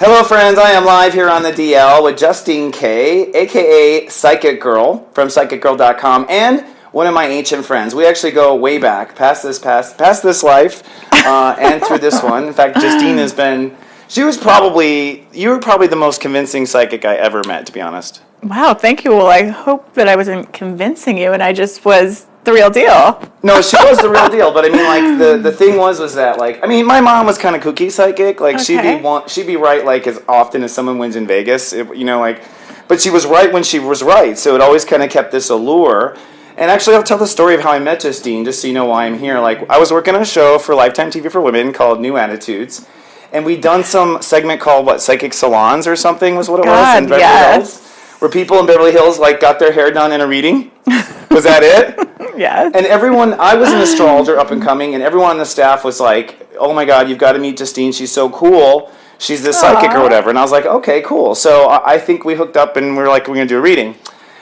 Hello, friends. I am live here on the DL with Jusstine K, aka Psychic Girl from PsychicGirl.com, and one of my ancient friends. We actually go way back, past this life, and through this one. In fact, Jusstine has been. You were probably the most convincing psychic I ever met, to be honest. Wow, thank you. Well, I hope that I wasn't convincing you, and I just was the real deal. No, she was the real deal, but I mean, like, the thing was that, like, I mean, my mom was kind of kooky psychic. Like, Okay. she'd be right, like, as often as someone wins in Vegas, but she was right when she was right, so it always kind of kept this allure. And actually, I'll tell the story of how I met Jusstine, just so you know why I'm here. Like, I was working on a show for Lifetime TV for Women called New Attitudes, and we'd done some segment called, Psychic Salons or something was what it was in Beverly Hills, where people in Beverly Hills, like, got their hair done in a reading. Was that it? Yes. And I was an astrologer up and coming, and everyone on the staff was like, oh my God, you've got to meet Jusstine. She's so cool. She's this psychic or whatever. And I was like, okay, cool. So I think we hooked up and we were like, we're going to do a reading.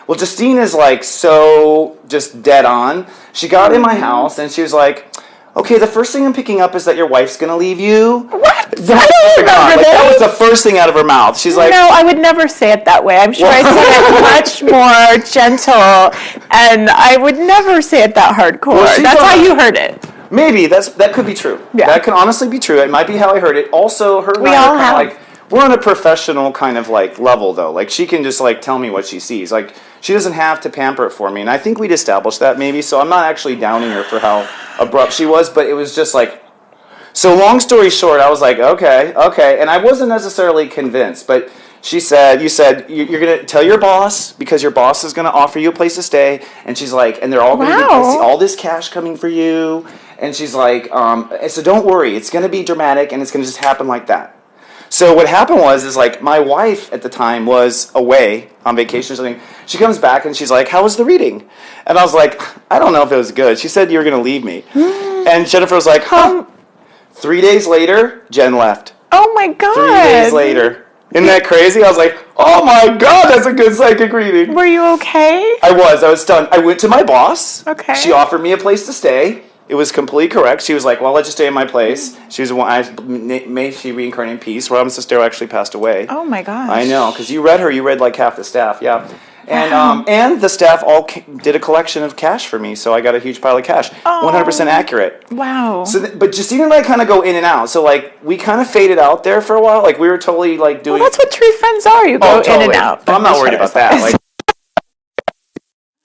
Well, Jusstine is like so just dead on. She got in my house and she was like, okay, the first thing I'm picking up is that your wife's going to leave you. What? I don't God. remember That was this. the first thing out of her mouth. She's like, No, I would never say it that way. I'm sure I said it much more gentle, and I would never say it that hardcore. Well, That's how you heard it. Maybe that could be true. Yeah. That could honestly be true. It might be how I heard it. Also, her and We I all are have. kind of like, we're on a professional kind of like level though. Like, she can just like tell me what she sees. Like, she doesn't have to pamper it for me. And I think we'd established that maybe. So I'm not actually downing her for how abrupt she was, but it was just like. So long story short, I was like, okay, and I wasn't necessarily convinced, but you said you're gonna tell your boss because your boss is gonna offer you a place to stay, and she's like, and they're all gonna see all this cash coming for you, and she's like, so don't worry, it's gonna be dramatic, and it's gonna just happen like that. So what happened is like my wife at the time was away on vacation or something. She comes back and she's like, "How was the reading?" And I was like, "I don't know if it was good." She said you were gonna leave me, and Jennifer was like, "Huh." 3 days later, Jen left. Oh my God. 3 days later. Isn't that crazy? I was like, oh my God, that's a good psychic reading. Were you okay? I was stunned. I went to my boss. Okay. She offered me a place to stay. It was completely correct. She was like, well, I'll let you stay in my place. She was the one, may she reincarnate in peace. Robin Sestero actually passed away. Oh my gosh. I know, because you read like half the staff, yeah. And the staff all did a collection of cash for me, so I got a huge pile of cash. 100% accurate. Wow. So, but Jusstine and I kind of go in and out. So, like, we kind of faded out there for a while. Like, we were totally, like, doing... Well, that's what true friends are. You go in and out. I'm not worried about that. Like,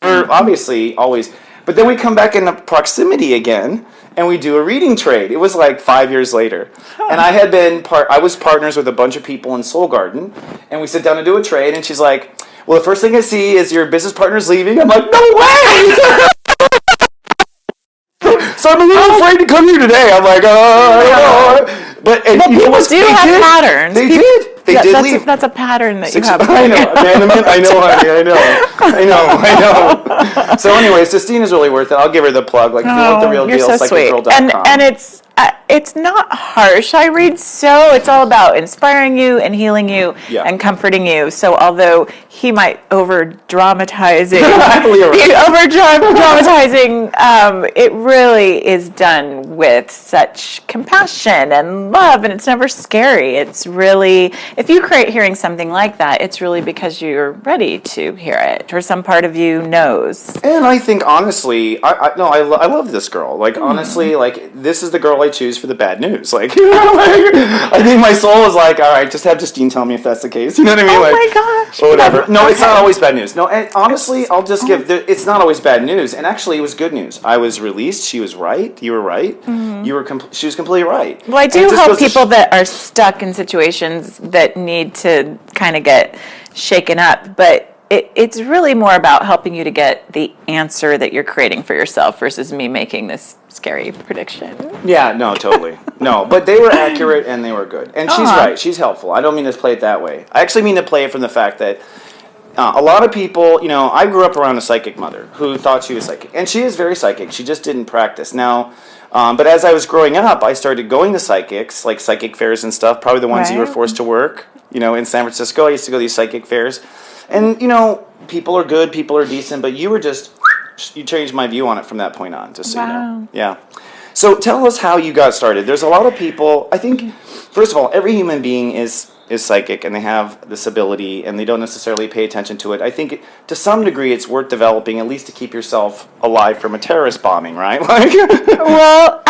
we're obviously always... But then we come back into proximity again, and we do a reading trade. It was, like, 5 years later. Huh. And I was partners with a bunch of people in Soul Garden, and we sit down to do a trade, and she's like... Well, the first thing I see is your business partner's leaving. I'm like, no way! So I'm a little afraid to come here today. I'm like, But people do have patterns. They did. They did leave. That's a pattern that you have. I know, abandonment. I know, honey. I know. So, anyways, Jusstine is really worth it. I'll give her the plug. Like, if you want the real deal, so sweet. PsychicGirl.com. And it's not harsh. I read it's all about inspiring you and healing you and comforting you. So although he might over dramatizing, it really is done with such compassion and love, and it's never scary. It's really, if you create hearing something like that, it's really because you're ready to hear it, or some part of you knows. And I think honestly, I love this girl. Like honestly, like this is the girl I choose for the bad news. Like, I think my soul is like, all right, just have Jusstine tell me if that's the case. You know what I mean? Oh like, my gosh. Or whatever. No, it's not always bad news. No, and honestly, I'll just it's not always bad news. And actually, it was good news. I was released. She was right. You were right. Mm-hmm. She was completely right. Well, I do help people that are stuck in situations that need to kind of get shaken up, but it's really more about helping you to get the answer that you're creating for yourself versus me making this scary prediction. Yeah, no, totally. No, but they were accurate and they were good. And she's right. She's helpful. I don't mean to play it that way. I actually mean to play it from the fact that a lot of people, I grew up around a psychic mother who thought she was psychic. And she is very psychic. She just didn't practice. Now, but as I was growing up, I started going to psychics, like psychic fairs and stuff, probably the ones you were forced to work, in San Francisco. I used to go to these psychic fairs. And, people are good, people are decent, but you changed my view on it from that point on, just so you know. Yeah. So tell us how you got started. There's a lot of people, I think first of all, every human being is psychic, and they have this ability, and they don't necessarily pay attention to it. I think to some degree it's worth developing, at least to keep yourself alive from a terrorist bombing, right? Well,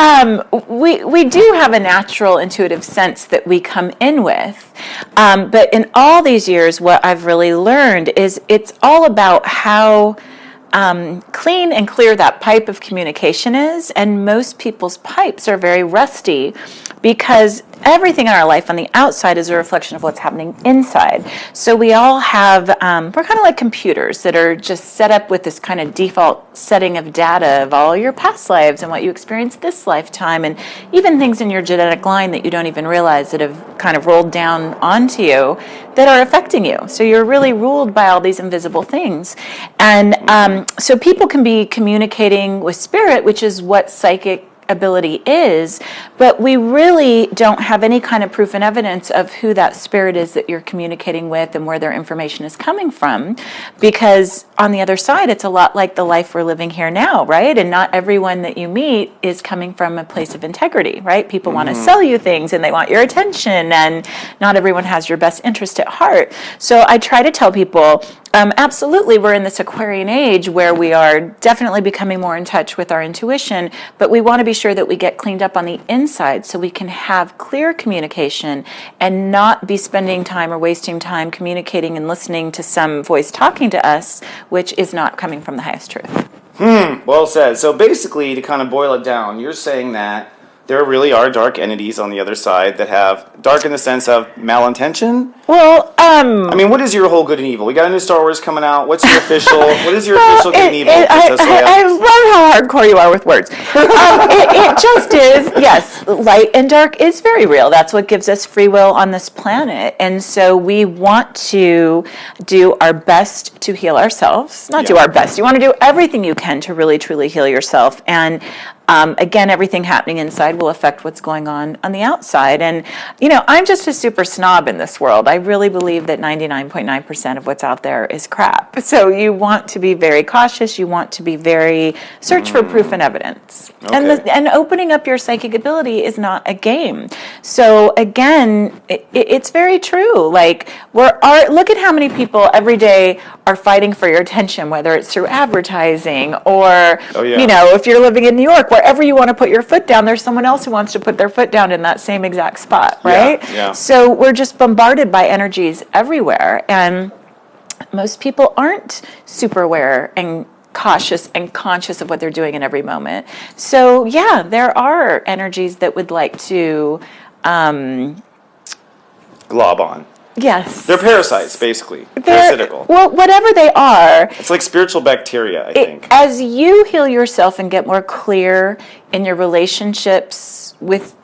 we do have a natural intuitive sense that we come in with. But in all these years, what I've really learned is it's all about how clean and clear that pipe of communication is. And most people's pipes are very rusty because everything in our life on the outside is a reflection of what's happening inside. So we all have, we're kind of like computers that are just set up with this kind of default setting of data of all your past lives and what you experienced this lifetime, and even things in your genetic line that you don't even realize that have kind of rolled down onto you that are affecting you. So you're really ruled by all these invisible things. And so people can be communicating with spirit, which is what psychic ability is, but we really don't have any kind of proof and evidence of who that spirit is that you're communicating with and where their information is coming from, because on the other side it's a lot like the life we're living here now, right? And not everyone that you meet is coming from a place of integrity, right? People want to sell you things and they want your attention, and not everyone has your best interest at heart. So I try to tell people, absolutely, we're in this Aquarian age where we are definitely becoming more in touch with our intuition, but we want to be sure that we get cleaned up on the inside so we can have clear communication and not be spending time or wasting time communicating and listening to some voice talking to us, which is not coming from the highest truth. Well said. So basically, to kind of boil it down, you're saying that there really are dark entities on the other side that have dark in the sense of malintention. Well, I mean, what is your whole good and evil? We got a new Star Wars coming out. What's your official? What is your official good and evil? I love how hardcore you are with words. It just is. Yes, light and dark is very real. That's what gives us free will on this planet, and so we want to do our best to heal ourselves. Not do our best. You want to do everything you can to really, truly heal yourself, and again, everything happening inside will affect what's going on the outside. And, you know, I'm just a super snob in this world. I really believe that 99.9% of what's out there is crap. So you want to be very cautious. You want to be very search for proof and evidence. Okay. And opening up your psychic ability is not a game. So again, it's very true. Like, look at how many people every day are fighting for your attention, whether it's through advertising or, you know, if you're living in New York, wherever you want to put your foot down, there's someone else who wants to put their foot down in that same exact spot, right? Yeah. So we're just bombarded by energies everywhere, and most people aren't super aware and cautious and conscious of what they're doing in every moment. So yeah, there are energies that would like to glob on. Yes. They're parasites, basically. Parasitical. Well, whatever they are. It's like spiritual bacteria, I think. As you heal yourself and get more clear in your relationships with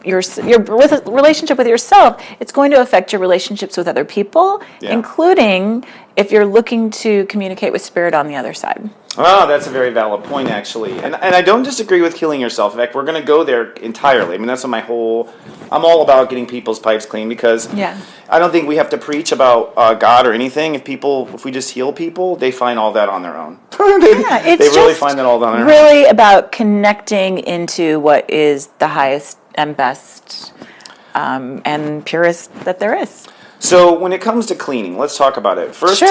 with a relationship with yourself, it's going to affect your relationships with other people, including if you're looking to communicate with spirit on the other side. Oh, that's a very valid point, actually. And I don't disagree with healing yourself. In fact, we're going to go there entirely. I mean, that's what I'm all about getting people's pipes clean, because I don't think we have to preach about God or anything. If we just heal people, they find all that on their own. They really find that all on their own. Really about connecting into what is the highest and best and purest that there is. So when it comes to cleaning, let's talk about it. First,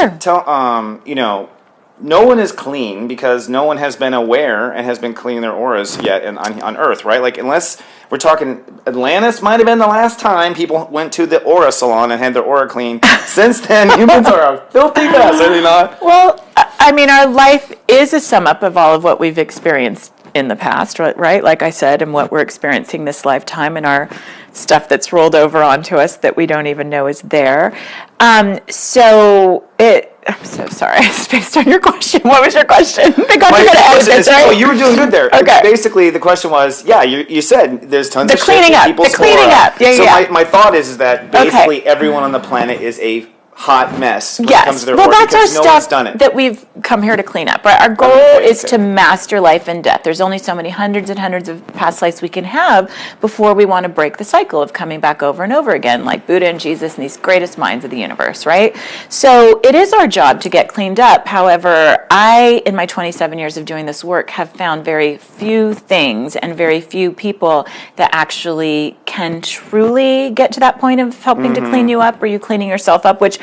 no one is clean because no one has been aware and has been cleaning their auras yet on Earth, right? Like, unless we're talking Atlantis might have been the last time people went to the aura salon and had their aura cleaned. Since then, humans are a filthy mess, are they not? Well, I mean, our life is a sum up of all of what we've experienced in the past, right? Like I said, and what we're experiencing this lifetime, and our stuff that's rolled over onto us that we don't even know is there. I'm so sorry, I spaced on your question. What was your question? I got you to edit this, right? Oh, you were doing good there. Okay. Basically, the question was, you said there's tons of shit cleaning up. people's The cleaning up. So my thought is that basically everyone on the planet is a hot mess when it Yes, comes to their well, work that's our because no one's stuff done it. that we've come here to clean up, right? Our goal Okay, is to master life and death. There's only so many hundreds and hundreds of past lives we can have before we want to break the cycle of coming back over and over again, like Buddha and Jesus and these greatest minds of the universe, right? So it is our job to get cleaned up. However, I, in my 27 years of doing this work, have found very few things and very few people that actually can truly get to that point of helping to clean you up or you cleaning yourself up, which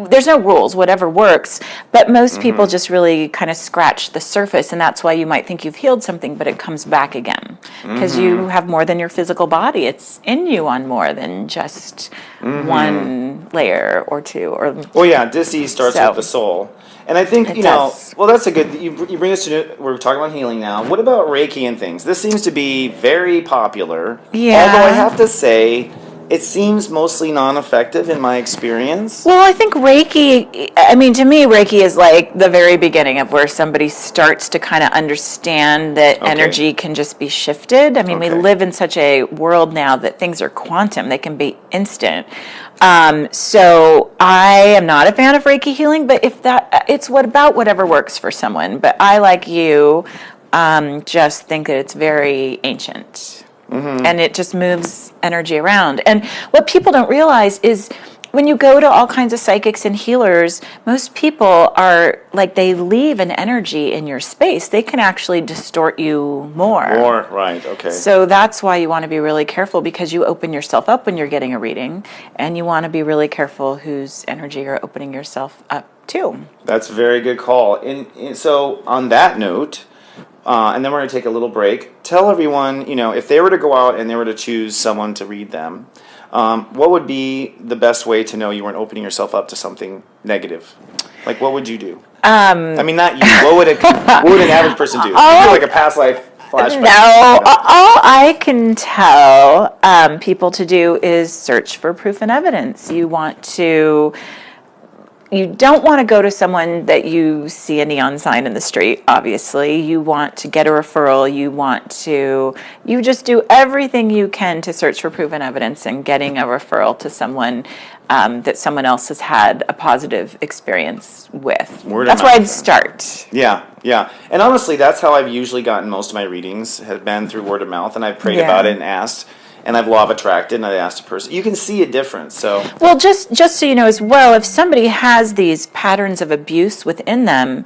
there's no rules, whatever works, but most people just really kind of scratch the surface, and that's why you might think you've healed something, but it comes back again because you have more than your physical body. It's in you on more than just one layer or two. Or Well, yeah, disease starts with the soul. And I think, well, that's a good, you bring us to, we're talking about healing now. What about Reiki and things? This seems to be very popular. Yeah. Although I have to say, it seems mostly non-effective in my experience. Well, I think Reiki, I mean, to me, Reiki is like the very beginning of where somebody starts to kind of understand that energy can just be shifted. I mean, we live in such a world now that things are quantum. They can be instant. So I am not a fan of Reiki healing, but if that, it's about whatever works for someone. But I, like you, just think that it's very ancient. And it just moves energy around. And what people don't realize is when you go to all kinds of psychics and healers, most people are like, they leave an energy in your space. They can actually distort you more. Right, okay. So that's why you want to be really careful, because you open yourself up when you're getting a reading, and you want to be really careful whose energy you're opening yourself up to. That's a very good call. And so on that note, and then we're going to take a little break. Tell everyone, if they were to go out and they were to choose someone to read them, what would be the best way to know you weren't opening yourself up to something negative? Like, what would you do? I mean, not you. What would an average person do? You do like a past life flashback. No, all I can tell people to do is search for proof and evidence. You don't want to go to someone that you see a neon sign in the street, obviously. You want to get a referral. You just do everything you can to search for proof and evidence and getting a referral to someone that someone else has had a positive experience with. That's where I'd start. Yeah. And honestly, that's how I've usually gotten most of my readings, have been through word of mouth, and I've prayed about it and asked. And I've law of attracted, and I asked a person. You can see a difference. So, well, just so you know as well, if somebody has these patterns of abuse within them,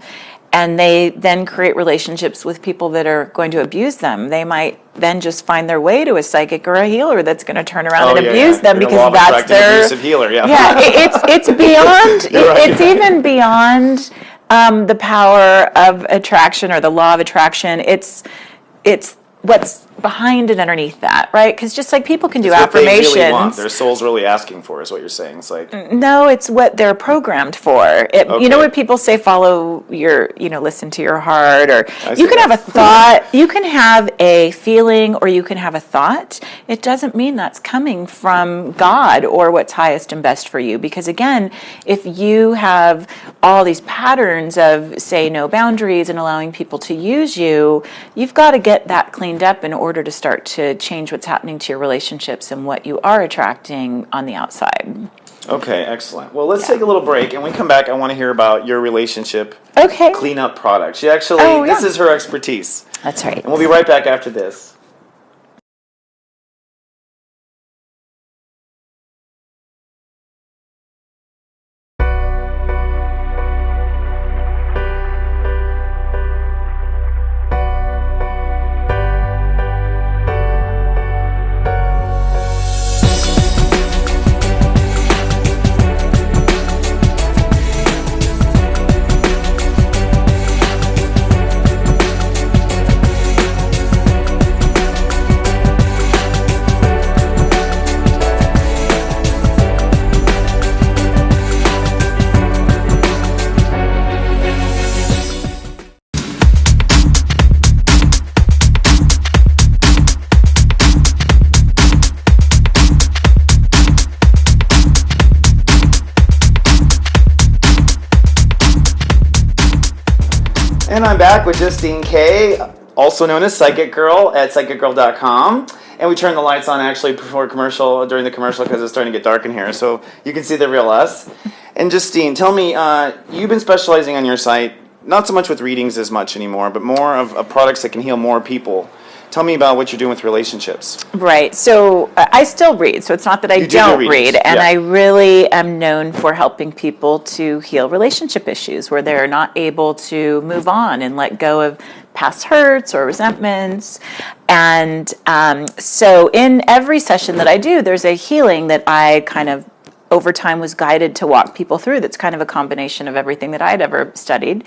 and they then create relationships with people that are going to abuse them, they might then just find their way to a psychic or a healer that's going to turn around and abuse them, because that's their abusive healer. Yeah, it's beyond. It's even beyond the power of attraction or the law of attraction. It's what's behind and underneath that, right? Because just like people can do affirmations, what they really want, their soul's really asking for, is what you're saying. It's like, no, it's what they're programmed for. You know what people say? Follow your, listen to your heart, or you can have a thought, you can have a feeling, or you can have a thought. It doesn't mean that's coming from God or what's highest and best for you. Because again, if you have all these patterns of, say, no boundaries and allowing people to use you, you've got to get that cleaned up in order to start to change what's happening to your relationships and what you are attracting on the outside. Okay, excellent. Well, let's take a little break, and when we come back, I want to hear about your relationship cleanup product. She actually, this is her expertise. That's right. And we'll be right back after this. And I'm back with Jusstine K, also known as Psychic Girl at psychicgirl.com. And we turned the lights on actually during the commercial because it's starting to get dark in here, so you can see the real us. And Justine, tell me, you've been specializing on your site, not so much with readings as much anymore, but more of products that can heal more people. Tell me about what you're doing with relationships. Right. So I still read. So it's not that I don't read. And I really am known for helping people to heal relationship issues where they're not able to move on and let go of past hurts or resentments. And so in every session that I do, there's a healing that I kind of over time was guided to walk people through. That's kind of a combination of everything that I'd ever studied,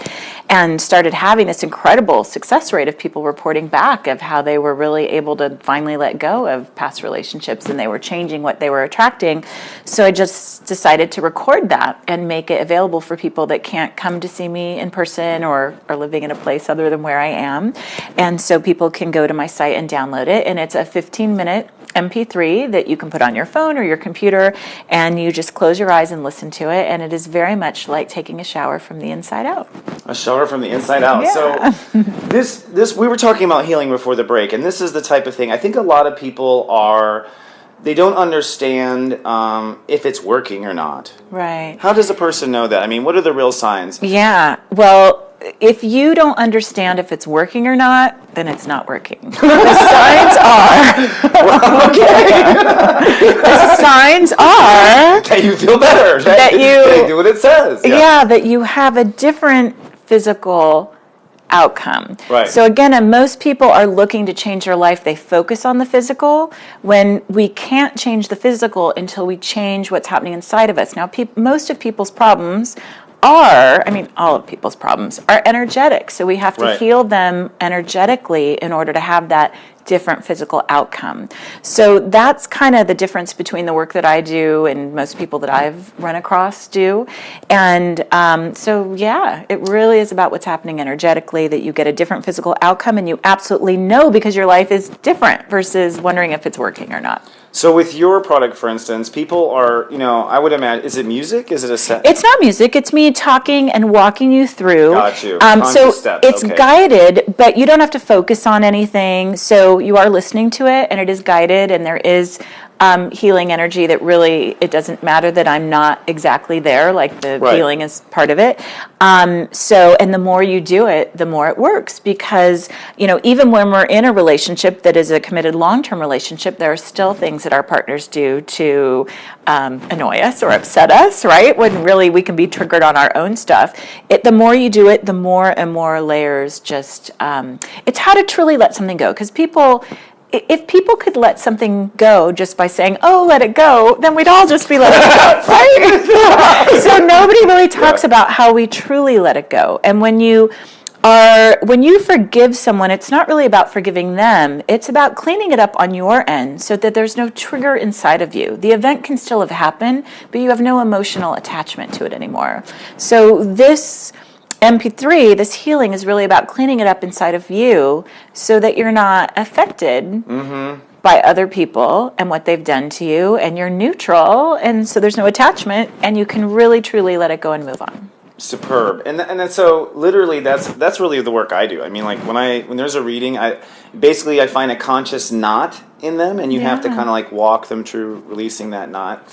and started having this incredible success rate of people reporting back of how they were really able to finally let go of past relationships and they were changing what they were attracting. So I just decided to record that and make it available for people that can't come to see me in person or are living in a place other than where I am. And so people can go to my site and download it, and it's a 15-minute MP3 that you can put on your phone or your computer, and you just close your eyes and listen to it, and it is very much like taking a shower from the inside out. A shower from the inside out. Yeah. So this we were talking about healing before the break, and this is the type of thing I think a lot of people they don't understand if it's working or not. Right. How does a person know that? I mean, what are the real signs? Yeah. Well, if you don't understand if it's working or not, then it's not working. The signs are. The signs are that you feel better. That you do what it says. Yeah, that you have a different physical outcome. Right. So again, most people are looking to change their life. They focus on the physical when we can't change the physical until we change what's happening inside of us. Now, most of people's problems all of people's problems are energetic. So we have to heal them energetically in order to have that different physical outcome. So that's kind of the difference between the work that I do and most people that I've run across do. And it really is about what's happening energetically, that you get a different physical outcome, and you absolutely know because your life is different versus wondering if it's working or not. So with your product, for instance, people are, I would imagine, is it music? Is it a set? It's not music. It's me talking and walking you through. Got you. So steps. It's guided, but you don't have to focus on anything. So you are listening to it, and it is guided, and there is healing energy that really, it doesn't matter that I'm not exactly there, like the healing is part of it. And the more you do it, the more it works, because, even when we're in a relationship that is a committed long-term relationship, there are still things that our partners do to annoy us or upset us, right? When really we can be triggered on our own stuff. The more you do it, the more and more layers it's how to truly let something go, because if people could let something go just by saying, "Oh, let it go," then we'd all just be letting it go, right? So nobody really talks about how we truly let it go. And when you forgive someone, it's not really about forgiving them. It's about cleaning it up on your end so that there's no trigger inside of you. The event can still have happened, but you have no emotional attachment to it anymore. So this MP3, this healing, is really about cleaning it up inside of you so that you're not affected by other people and what they've done to you, and you're neutral, and so there's no attachment, and you can really, truly let it go and move on. Superb. And then so literally that's really the work I do. I mean, like when there's a reading, I find a conscious knot in them, and you have to kind of like walk them through releasing that knot.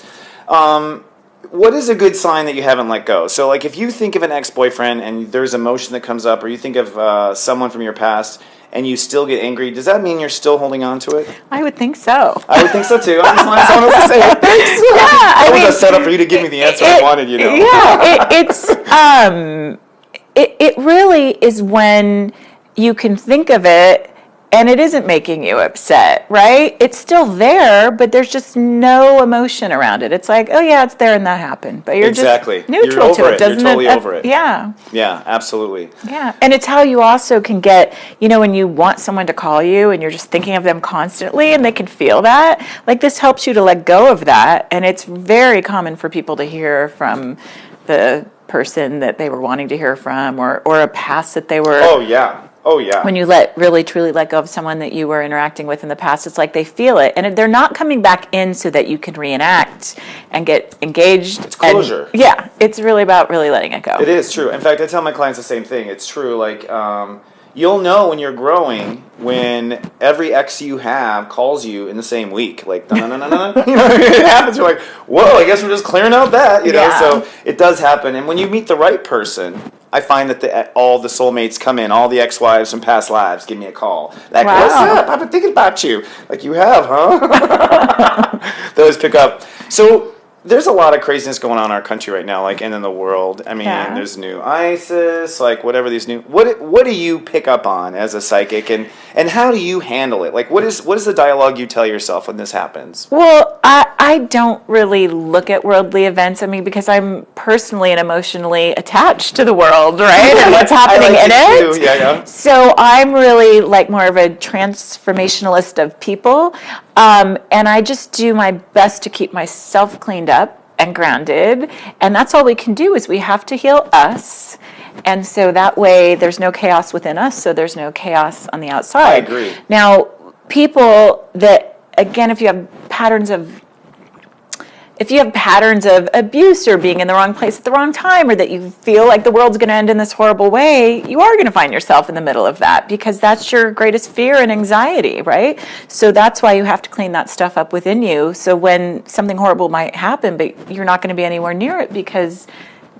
What is a good sign that you haven't let go? So, like, if you think of an ex-boyfriend and there's emotion that comes up, or you think of someone from your past and you still get angry, does that mean you're still holding on to it? I would think so. I would think so, too. I just wanted someone else to say it. That was a setup for you to give me the answer I wanted, Yeah, it really is when you can think of it and it isn't making you upset, right? It's still there, but there's just no emotion around it. It's like, oh yeah, it's there and that happened. But you're just neutral to it, doesn't it? You're totally over it. Yeah. Yeah, absolutely. Yeah, and it's how you also can get, when you want someone to call you and you're just thinking of them constantly and they can feel that, like this helps you to let go of that. And it's very common for people to hear from the person that they were wanting to hear from, or a past that they were... Oh, yeah. When you really truly let go of someone that you were interacting with in the past, it's like they feel it, and they're not coming back in so that you can reenact and get engaged. It's closure. It's really about really letting it go. It is true. In fact, I tell my clients the same thing. It's true. Like, you'll know when you're growing when every ex you have calls you in the same week. Like, no. It happens. You're like, whoa, I guess we're just clearing out that, Yeah. So it does happen. And when you meet the right person, I find that all the soulmates come in, all the ex-wives from past lives give me a call. Like, Wow. what's up? I've been thinking about you. Like, you have, huh? Those pick up. So there's a lot of craziness going on in our country right now, like, and in the world. I mean, there's new ISIS, like, whatever these new... What do you pick up on as a psychic, and how do you handle it? Like, what is the dialogue you tell yourself when this happens? Well, I don't really look at worldly events. I mean, because I'm personally and emotionally attached to the world, right? And what's happening in it. Too. Yeah. So I'm really like more of a transformationalist of people. And I just do my best to keep myself cleaned up and grounded. And that's all we can do is we have to heal us. And so that way there's no chaos within us, so there's no chaos on the outside. I agree. Now, people that, again, if you have patterns of abuse or being in the wrong place at the wrong time, or that you feel like the world's going to end in this horrible way, you are going to find yourself in the middle of that because that's your greatest fear and anxiety, right? So that's why you have to clean that stuff up within you. So when something horrible might happen, but you're not going to be anywhere near it because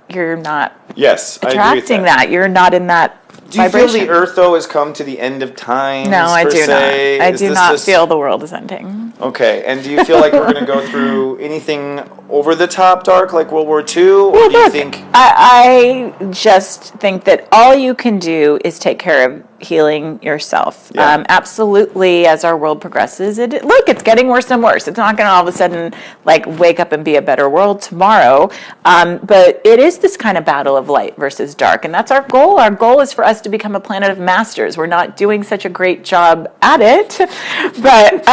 you're not attracting that. You're not in that Do you vibration. feel the Earth, though, has come to the end of time? No, I do not. I do not feel the world is ending. Okay, and do you feel like we're going to go through anything over the top dark, like World War II, or do you think... I just think that all you can do is take care of healing yourself. Yeah. Absolutely, as our world progresses, it's getting worse and worse. It's not going to all of a sudden like wake up and be a better world tomorrow. But it is this kind of battle of light versus dark, and that's our goal. Our goal is for us to become a planet of masters. We're not doing such a great job at it, but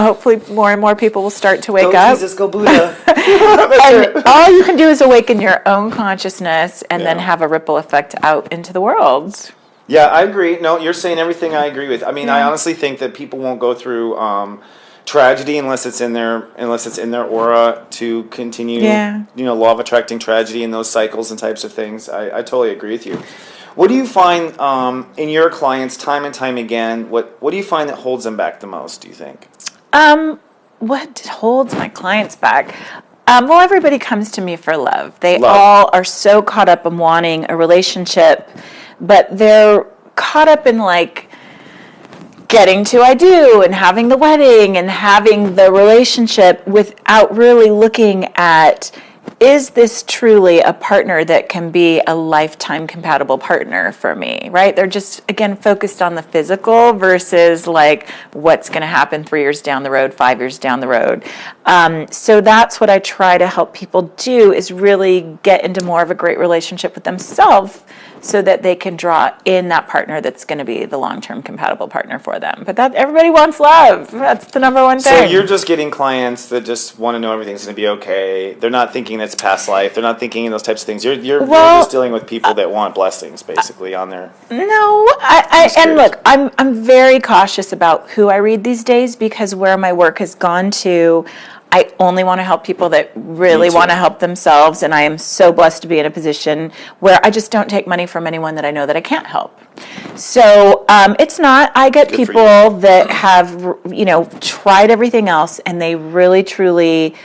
hopefully more and more people will start to wake up. Jesus, go Buddha. And all you can do is awaken your own consciousness and then have a ripple effect out into the world. Yeah, I agree. No, you're saying everything I agree with. I mean, I honestly think that people won't go through tragedy unless it's in their aura to continue. Yeah. Law of attracting tragedy and those cycles and types of things. I totally agree with you. What do you find in your clients time and time again? What do you find that holds them back the most? Do you think? What holds my clients back? Well, everybody comes to me for love. They all are so caught up in wanting a relationship, but they're caught up in like getting to I do and having the wedding and having the relationship without really looking at, is this truly a partner that can be a lifetime compatible partner for me, right? They're just, again, focused on the physical versus like what's going to happen 3 years down the road, 5 years down the road. So that's what I try to help people do, is really get into more of a great relationship with themselves so that they can draw in that partner that's going to be the long-term compatible partner for them. But that everybody wants love. That's the number one thing. So you're just getting clients that just want to know everything's going to be okay. They're not thinking it's past life. They're not thinking those types of things. You're just dealing with people that want blessings, basically, on their... No, and look, I'm very cautious about who I read these days, because where my work has gone to, I only want to help people that really want to help themselves, and I am so blessed to be in a position where I just don't take money from anyone that I know that I can't help. So it's not, I get people that have, tried everything else, and they really, truly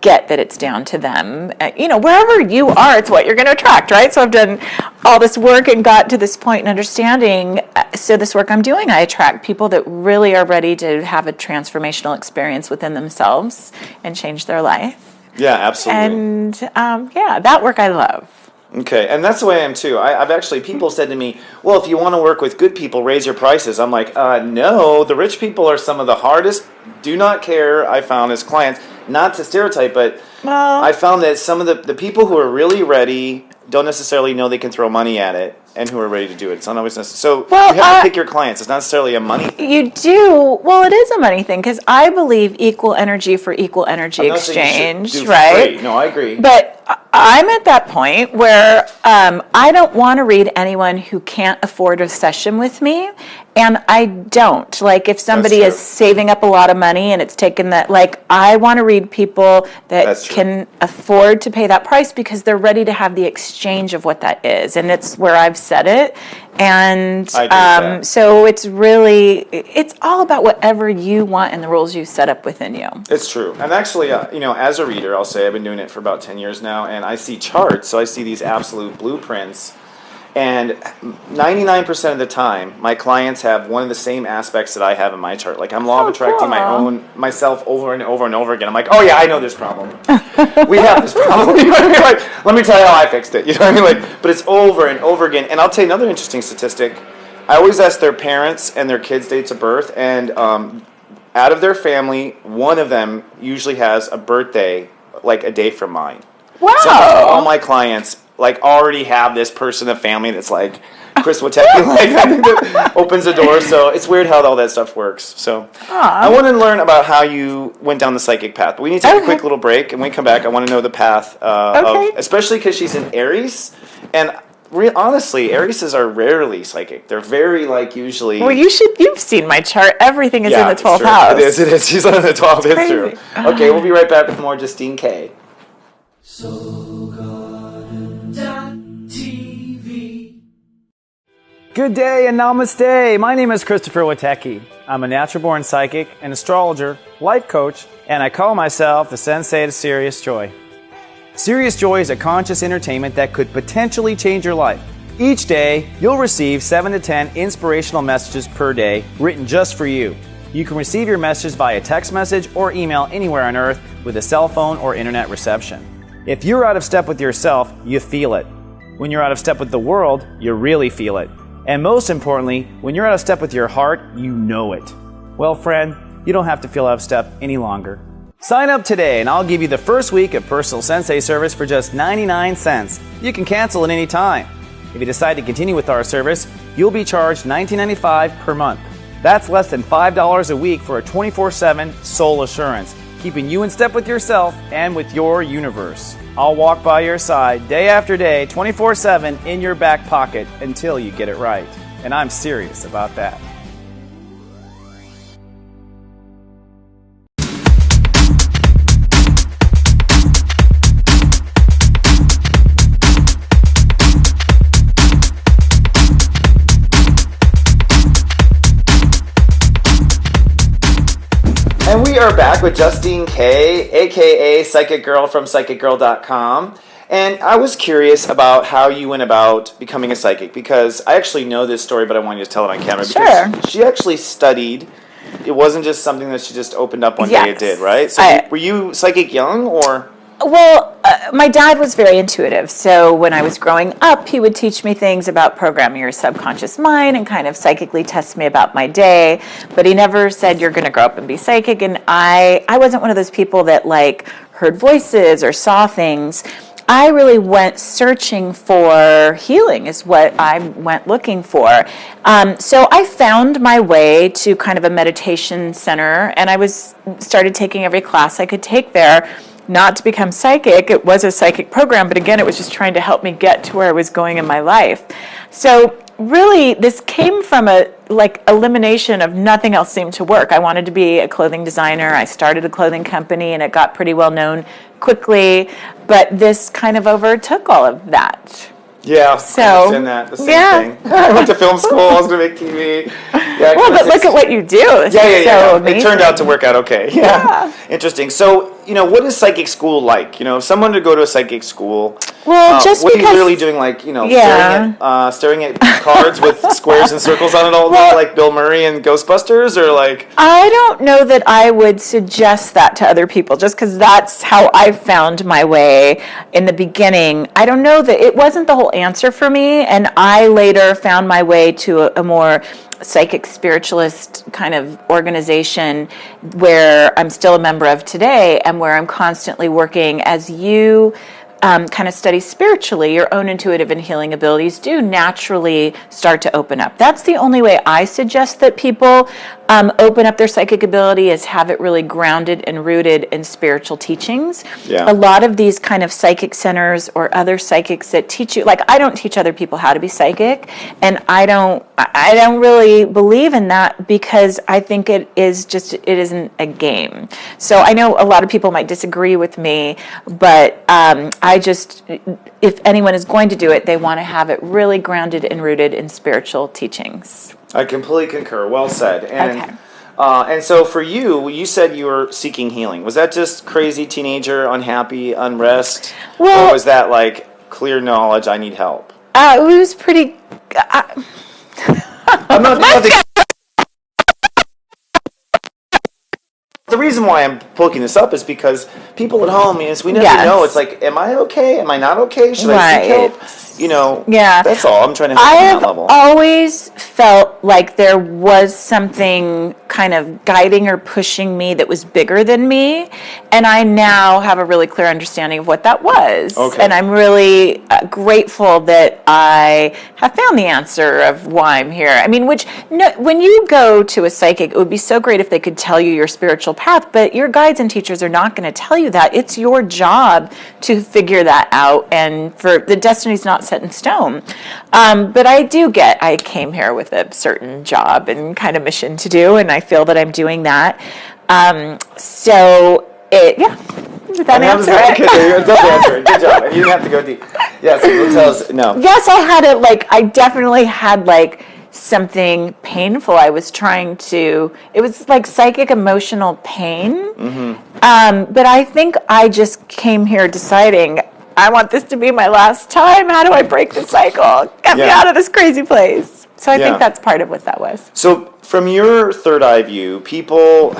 get that it's down to them. Wherever you are, it's what you're going to attract, right? So I've done all this work and got to this point in understanding. So this work I'm doing, I attract people that really are ready to have a transformational experience within themselves and change their life. Yeah, absolutely. And that work I love. Okay, and that's the way I am too. I've actually, people said to me, well, if you want to work with good people, raise your prices. I'm like, no, the rich people are some of the hardest, do not care, I found as clients. Not to stereotype, but I found that some of the people who are really ready don't necessarily know they can throw money at it, and who are ready to do it. It's not always necessary. So you have to pick your clients. It's not necessarily a money thing. You do. Well, it is a money thing, because I believe equal energy for equal energy exchange, right? No, I agree. But I'm at that point where I don't want to read anyone who can't afford a session with me, and I don't. Like, if somebody is saving up a lot of money and it's taken that, like, I want to read people that can afford to pay that price because they're ready to have the exchange of what that is, and it's where I've said it. And so it's all about whatever you want and the rules you set up within you. It's true. And actually, as a reader, I'll say I've been doing it for about 10 years now, and I see charts, so I see these absolute blueprints. And 99% of the time, my clients have one of the same aspects that I have in my chart. Like, I'm law of attracting myself over and over and over again. I'm like, oh yeah, I know this problem. We have this problem. You know what I mean? Like, let me tell you how I fixed it. You know what I mean? Like, but it's over and over again. And I'll tell you another interesting statistic. I always ask their parents and their kids' dates of birth, and out of their family, one of them usually has a birthday like a day from mine. Wow! So all my clients already have this person in the family that's like Chris Witecki, that opens the door. So it's weird how all that stuff works. So I want to learn about how you went down the psychic path. But we need to take a quick little break, and when we come back, I want to know the path of, especially because she's in Aries, and honestly, Arieses are rarely psychic. They're very usually. Well, you've seen my chart. Everything is in the 12th house. It is. She's on the 12th. It's true. Okay, we'll be right back with more Jusstine K. Good day and namaste. My name is Christopher Witecki. I'm a natural-born psychic, an astrologer, life coach, and I call myself the Sensei to Serious Joy. Serious Joy is a conscious entertainment that could potentially change your life. Each day, you'll receive 7 to 10 inspirational messages per day written just for you. You can receive your messages via text message or email anywhere on Earth with a cell phone or internet reception. If you're out of step with yourself, you feel it. When you're out of step with the world, you really feel it. And most importantly, when you're out of step with your heart, you know it. Well, friend, you don't have to feel out of step any longer. Sign up today and I'll give you the first week of personal Sensei service for just 99 cents. You can cancel at any time. If you decide to continue with our service, you'll be charged $19.95 per month. That's less than $5 a week for a 24/7 soul assurance, keeping you in step with yourself and with your universe. I'll walk by your side day after day, 24/7 in your back pocket until you get it right. And I'm serious about that. And we are back with Jusstine K, a.k.a. Psychic Girl from PsychicGirl.com. And I was curious about how you went about becoming a psychic, because I actually know this story, but I want you to tell it on camera. Sure. Because she actually studied. It wasn't just something that she just opened up one day and did, right? So were you psychic young, or? Well, my dad was very intuitive. So when I was growing up, he would teach me things about programming your subconscious mind and kind of psychically test me about my day. But he never said, you're going to grow up and be psychic. And I wasn't one of those people that heard voices or saw things. I really went searching for healing is what I went looking for. So I found my way to kind of a meditation center, and I started taking every class I could take there. Not to become psychic, it was a psychic program, but again, it was just trying to help me get to where I was going in my life. So really, this came from a elimination of nothing else seemed to work. I wanted to be a clothing designer. I started a clothing company, and it got pretty well known quickly, but this kind of overtook all of that. Yeah, so, I understand that. The same thing. I went to film school. I was going to make TV. Yeah, well, but look at what you do. Yeah. It turned out to work out okay. Yeah. Interesting. So, what is psychic school like? If someone to go to a psychic school, well, just what because, are you really doing? Staring at cards with squares and circles on it all day, like Bill Murray and Ghostbusters, or I don't know that I would suggest that to other people, just because that's how I found my way in the beginning. I don't know that it wasn't the whole answer for me, and I later found my way to a more psychic spiritualist kind of organization where I'm still a member of today, and where I'm constantly working as you kind of study spiritually, your own intuitive and healing abilities do naturally start to open up. That's the only way I suggest that people open up their psychic ability, is have it really grounded and rooted in spiritual teachings. Yeah. A lot of these kind of psychic centers or other psychics that teach you, like I don't teach other people how to be psychic, and I don't really believe in that, because I think it isn't a game. So I know a lot of people might disagree with me, but if anyone is going to do it, they want to have it really grounded and rooted in spiritual teachings. I completely concur. Well said. And, Okay. And so for you, you said you were seeking healing. Was that just crazy teenager, unhappy, unrest? Well, or was that like clear knowledge, I need help? It was pretty. I'm not, the reason why I'm poking this up is because people at home, we never Yes. know. It's like, am I okay? Am I not okay? Should I seek Right. help? You know, Yeah. that's all. I'm trying to help I on have that level. always felt like there was something kind of guiding or pushing me that was bigger than me, and I now have a really clear understanding of what that was. Okay. And I'm really grateful that I have found the answer of why I'm here. I mean, when you go to a psychic, it would be so great if they could tell you your spiritual path, but your guides and teachers are not going to tell you that. It's your job to figure that out, and for the destiny's not set in stone. But I came here with a certain job and kind of mission to do, and I feel that I'm doing that. Did that answer it? It does answer it. Good job. And you didn't have to go deep. Yes, tell us. No. Yes, I definitely had something painful. I was it was like psychic emotional pain. Mm-hmm. But I think I just came here deciding, I want this to be my last time. How do I break the cycle? Get me out of this crazy place. So I think that's part of what that was. So from your third eye view, people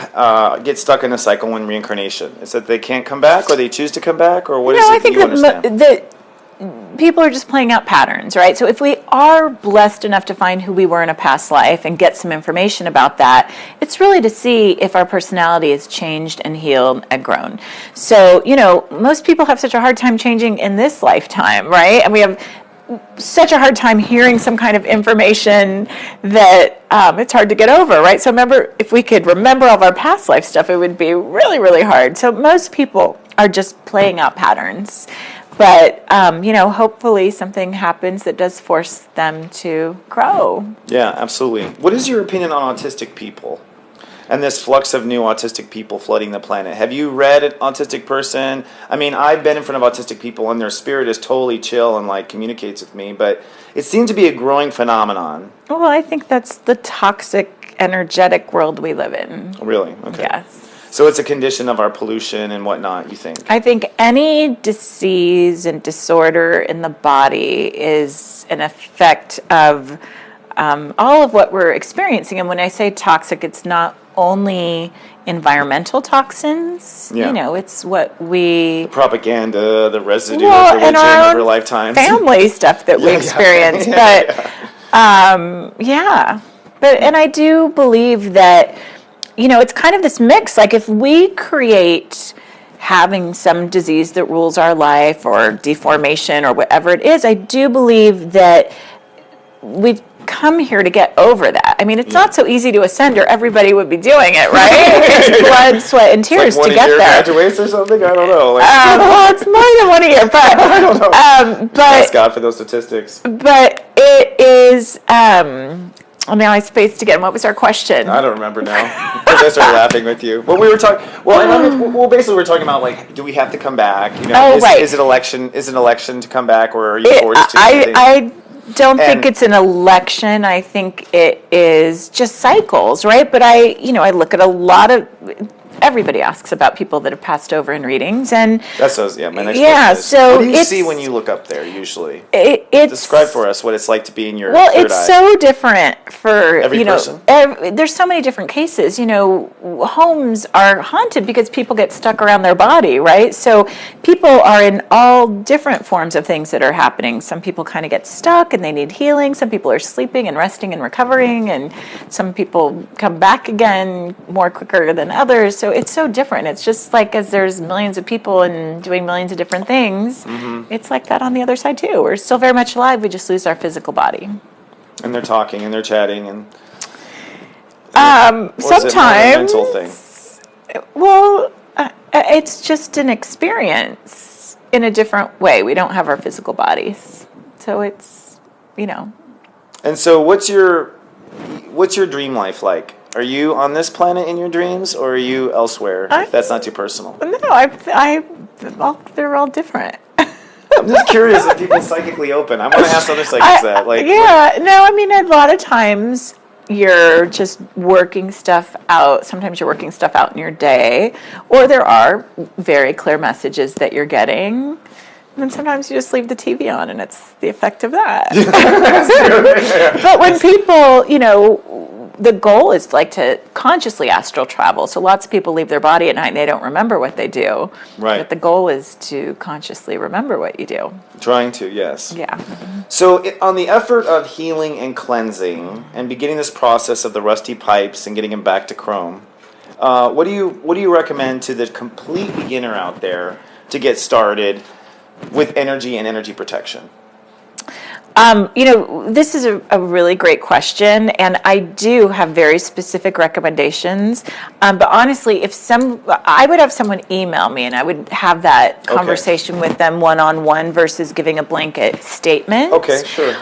get stuck in a cycle in reincarnation. Is that they can't come back, or they choose to come back, or what is it I think you understand? that people are just playing out patterns, right? So if we are blessed enough to find who we were in a past life and get some information about that, it's really to see if our personality has changed and healed and grown. So, most people have such a hard time changing in this lifetime, right? And we have such a hard time hearing some kind of information that it's hard to get over, right? So remember, if we could remember all of our past life stuff, it would be really, really hard. So most people are just playing out patterns. But, hopefully something happens that does force them to grow. Yeah, absolutely. What is your opinion on autistic people and this flux of new autistic people flooding the planet? Have you read an autistic person? I mean, I've been in front of autistic people, and their spirit is totally chill and communicates with me, but it seems to be a growing phenomenon. Well, I think that's the toxic, energetic world we live in. Really? Okay. Yes. So it's a condition of our pollution and whatnot, you think? I think any disease and disorder in the body is an effect of all of what we're experiencing. And when I say toxic, it's not only environmental toxins. Yeah. It's what we... The propaganda, the residue Well, of and religion our over own lifetimes. family stuff that we experience. But and I do believe that, it's kind of this mix. Like if we create having some disease that rules our life, or deformation, or whatever it is, I do believe that we've come here to get over that. I mean, it's not so easy to ascend, or everybody would be doing it, right? It's blood, sweat, and tears to get there. Graduates or something? I don't know. Well, it's more than 1 year, but I don't know. but Ask God for those statistics. But it is. Now I spaced again. What was our question? I don't remember now because I started laughing with you. But we were talking. Basically, we're talking about do we have to come back? Right. Is it election? Is it an election to come back, or are you forced to? I don't think it's an election. I think it is just cycles, right? But I look at a lot of. Everybody asks about people that have passed over in readings, and that's my next question is, so what do you see when you look up there usually? It's describe for us what it's like to be in your it's eye. So different for every person. There's so many different cases. Homes are haunted because people get stuck around their body, right? So people are in all different forms of things that are happening. Some people kind of get stuck and they need healing. Some people are sleeping and resting and recovering, and some people come back again more quicker than others. So it's so different. It's just like as there's millions of people and doing millions of different things, it's like that on the other side too. We're still very much alive. We just lose our physical body. And they're talking and they're chatting and or Sometimes, is it more of a mental thing? well, it's just an experience in a different way. We don't have our physical bodies, so it's, And so, what's your dream life like? Are you on this planet in your dreams, or are you elsewhere? If that's not too personal. No, they're all different. I'm just curious if people psychically open. I want to ask other psychics that. A lot of times you're just working stuff out. Sometimes you're working stuff out in your day, or there are very clear messages that you're getting. And then sometimes you just leave the TV on, and it's the effect of that. But when people, the goal is like to consciously astral travel. So lots of people leave their body at night and they don't remember what they do. Right. But the goal is to consciously remember what you do. Trying to, yes. Yeah. So on the effort of healing and cleansing and beginning this process of the rusty pipes and getting them back to chrome, what do you recommend to the complete beginner out there to get started with energy and energy protection? This is a really great question, and I do have very specific recommendations. But honestly, I would have someone email me, and I would have that conversation with them one-on-one versus giving a blanket statement. Okay, sure.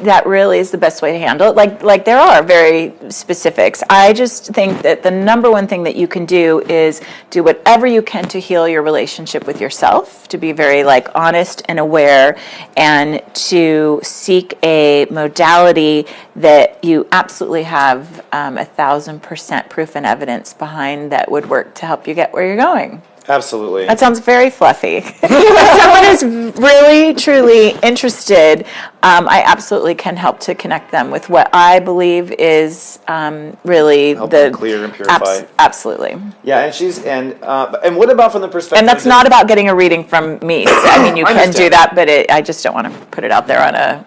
That really is the best way to handle it. Like there are very specifics. I just think that the number one thing that you can do is do whatever you can to heal your relationship with yourself, to be very honest and aware, and to seek a modality that you absolutely have 1,000% proof and evidence behind that would work to help you get where you're going. Absolutely. That sounds very fluffy. If someone is really, truly interested, I absolutely can help to connect them with what I believe is really help them clear and purify. Absolutely. Yeah, and what about from the perspective? And that's not about getting a reading from me. So, you can do that, but I just don't want to put it out there on a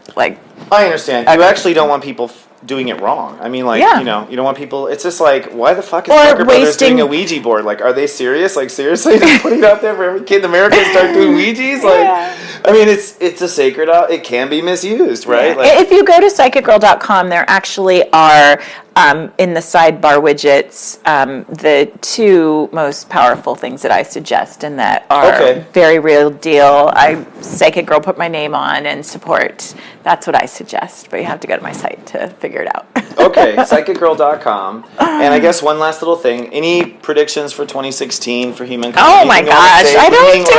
I understand. You actually don't want people doing it wrong. You don't want people. It's just why the fuck is Parker Brothers doing a Ouija board? Are they serious? Seriously, just putting it out there for every kid in America to start doing Ouijas? It's a sacred. It can be misused, right? Yeah. If you go to psychicgirl.com, there actually are in the sidebar widgets the two most powerful things that I suggest, and that are very real deal. Psychic Girl put my name on and support. That's what I suggest, but you have to go to my site to figure it out. Okay, psychicgirl.com. And I guess one last little thing. Any predictions for 2016 for humankind? Oh my gosh, I don't do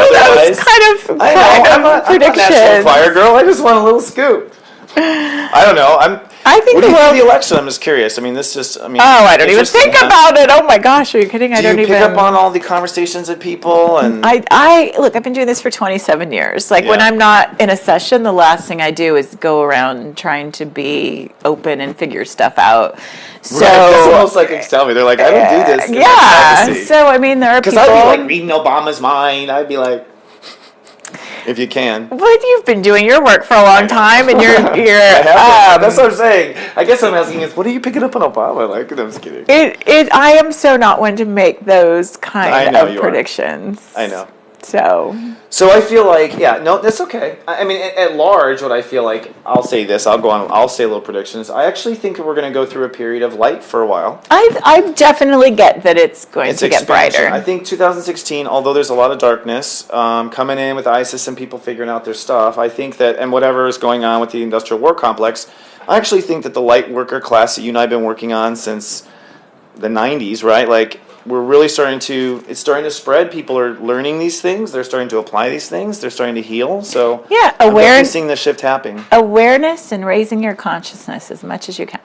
those kind of predictions. I'm not National Fire Girl. I just want a little scoop. I don't know. I think what do you think of the election? I'm just curious. This just. I don't even think about it. Oh my gosh, are you kidding? Do you pick up on all the conversations of people? And look, I've been doing this for 27 years. When I'm not in a session, the last thing I do is go around trying to be open and figure stuff out. So that's almost psychics tell me. They're like, I don't do this. Yeah. So there are people. Because I'd be reading Obama's mind. I'd be like. If you can. But you've been doing your work for a long time, and you're that's what I'm saying. I guess I'm asking is, what are you picking up on Obama? I'm just kidding. I am so not one to make those kind of predictions. I know. So I feel that's okay. At large, what I feel like, I'll say this, I'll say little predictions. I actually think we're going to go through a period of light for a while. I definitely get that it's going to get brighter. I think 2016, although there's a lot of darkness coming in with ISIS and people figuring out their stuff, I think that, and whatever is going on with the industrial war complex, I actually think that the light worker class that you and I have been working on since the 90s, right? We're really it's starting to spread. People are learning these things. They're starting to apply these things. They're starting to heal. So I'm seeing the shift happening. Awareness and raising your consciousness as much as you can.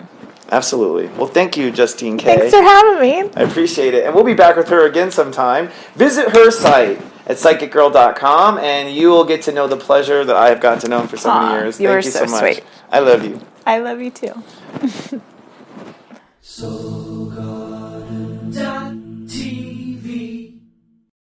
Absolutely. Well, thank you, Jusstine K. Thanks for having me. I appreciate it. And we'll be back with her again sometime. Visit her site at psychicgirl.com, and you will get to know the pleasure that I have gotten to know for so many years. Thank you so much. Sweet. I love you. I love you too. So